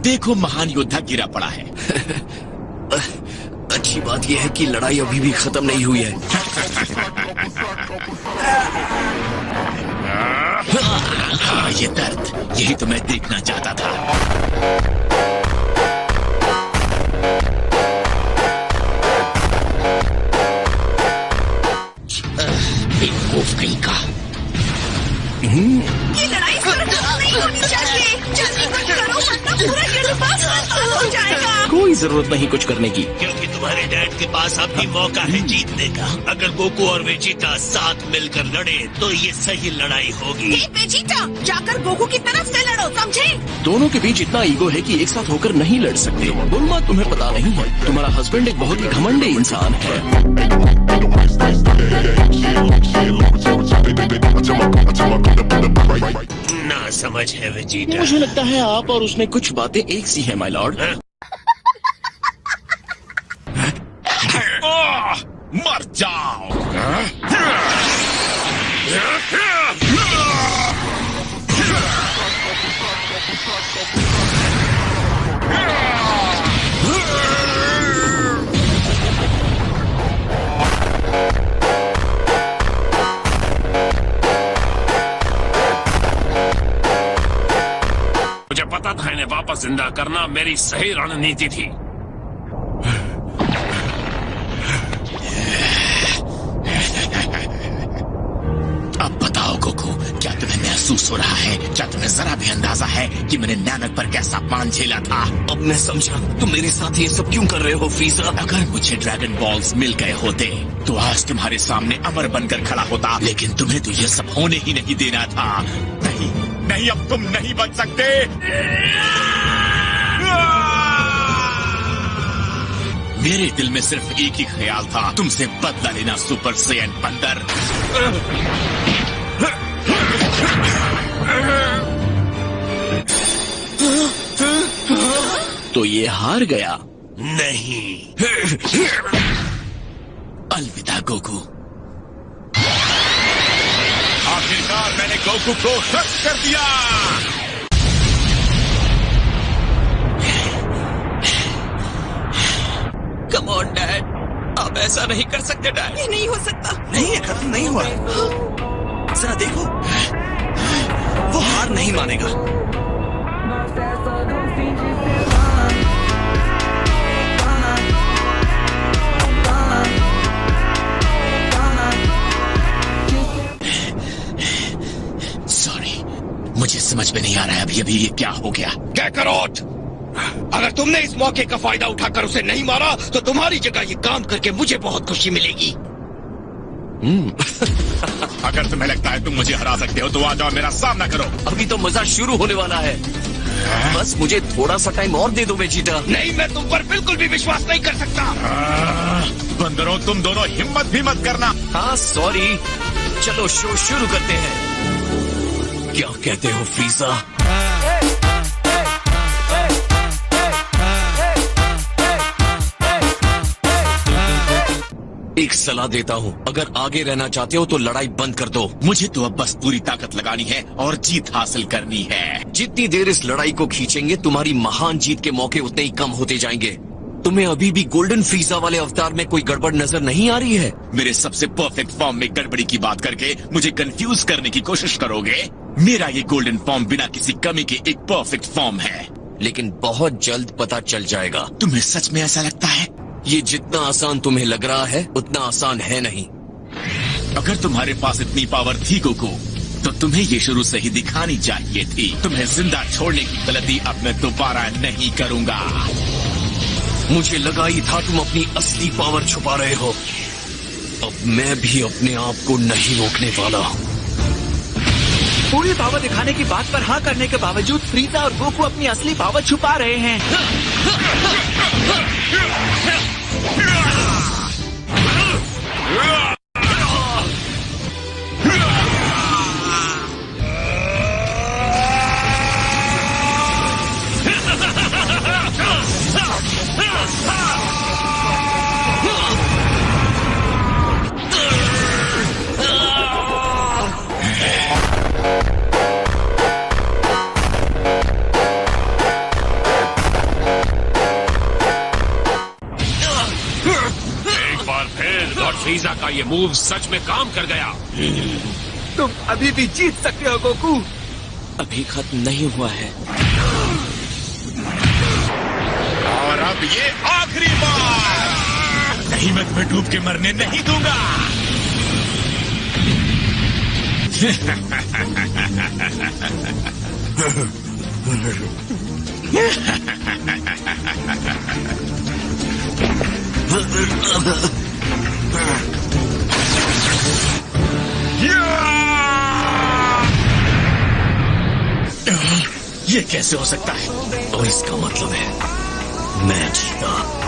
देखो महान योद्धा गिरा पड़ा है। अच्छी बात यह है कि लड़ाई अभी भी खत्म नहीं हुई है। हाँ, ये दर्द, यही तो मैं देखना चाहता था। बेवकूफ कहीं का। ये लड़ाई नहीं होनी चाहिए। जल्दी कुछ करो, वरना पूरा यूनिवर्स बर्बाद हो जाएगा। कोई जरूरत नहीं कुछ करने की, क्योंकि तुम्हारे डैड के पास अब भी मौका है जीतने का। अगर गोकू और वेजिटा साथ मिलकर लड़े तो ये सही लड़ाई होगी। हे वेजिटा, जाकर गोकू की तरफ से लड़ो, समझे? दोनों के बीच इतना ईगो है कि एक साथ होकर नहीं लड़ सकते। बुल्मा, तुम्हें पता नहीं है, तुम्हारा हस्बैंड एक बहुत ही घमंडी इंसान है। ना समझ है वेजिटा। मुझे लगता है आप और उसमें कुछ बातें एक सी है, माय लॉर्ड। मर जाओ। मुझे पता था इन्हें वापस जिंदा करना मेरी सही रणनीति थी। अब बताओ गोकू, क्या तुम्हें महसूस हो रहा है? क्या तुम्हें जरा भी अंदाजा है कि मैंने नानक पर कैसा अपमान झेला था? अब मैं समझा तुम मेरे साथ ये सब क्यों कर रहे हो फ्रीजा। अगर मुझे ड्रैगन बॉल्स मिल गए होते तो आज तुम्हारे सामने अमर बनकर खड़ा होता, लेकिन तुम्हें तो ये सब होने ही नहीं देना था। नहीं नहीं, अब तुम नहीं बच सकते। मेरे दिल में सिर्फ एक ही ख्याल था, तुमसे बदला लेना सुपर सैयन बंदर। तो ये हार गया। नहीं, अलविदा गोकू। आखिरकार मैंने गोकू को क्रश कर दिया। कम ऑन डैड, आप ऐसा नहीं कर सकते डैड। ये नहीं हो सकता। नहीं, ये खत्म नहीं हुआ। जरा देखो, वो हार नहीं मानेगा। सॉरी, मुझे समझ में नहीं आ रहा है अभी ये क्या हो गया। कैकरोट, अगर तुमने इस मौके का फायदा उठाकर उसे नहीं मारा तो तुम्हारी जगह ये काम करके मुझे बहुत खुशी मिलेगी। अगर तुम्हें लगता है तुम मुझे हरा सकते हो तो आ जाओ, मेरा सामना करो। अभी तो मजा शुरू होने वाला है। बस मुझे थोड़ा सा टाइम और दे दो वेजिटा। नहीं, मैं तुम पर बिल्कुल भी विश्वास नहीं कर सकता। बंदरों, तुम दोनों हिम्मत भी मत करना। हाँ सॉरी, चलो शो शुरू करते हैं। क्या कहते हो फ्रीजा? एक सलाह देता हूँ, अगर आगे रहना चाहते हो तो लड़ाई बंद कर दो। मुझे तो अब बस पूरी ताकत लगानी है और जीत हासिल करनी है। जितनी देर इस लड़ाई को खींचेंगे तुम्हारी महान जीत के मौके उतने ही कम होते जाएंगे। तुम्हें अभी भी गोल्डन फ्रीजा वाले अवतार में कोई गड़बड़ नजर नहीं आ रही है? मेरे सबसे परफेक्ट फॉर्म में गड़बड़ी की बात करके मुझे कंफ्यूज करने की कोशिश करोगे? मेरा ये गोल्डन फॉर्म बिना किसी कमी के एक परफेक्ट फॉर्म है। लेकिन बहुत जल्द पता चल जाएगा। तुम्हें सच में ऐसा लगता है? ये जितना आसान तुम्हें लग रहा है उतना आसान है नहीं। अगर तुम्हारे पास इतनी पावर थी गोकू, तो तुम्हें ये शुरू से ही दिखानी चाहिए थी। तुम्हें जिंदा छोड़ने की गलती अब मैं दोबारा नहीं करूंगा। मुझे लगा ही था तुम अपनी असली पावर छुपा रहे हो। अब मैं भी अपने आप को नहीं रोकने वाला। पूरी पावर दिखाने की बात पर हाँ करने के बावजूद फ्रीजा और गोकू अपनी असली पावर छुपा रहे हैं। का ये मूव सच में काम कर गया। तुम अभी भी जीत सकते हो गोकू। अभी खत्म नहीं हुआ है। और अब ये आखिरी बार। नहीं, मैं तुम्हें डूब के मरने नहीं दूंगा। ये कैसे हो सकता है? और इसका मतलब है मैं जीता।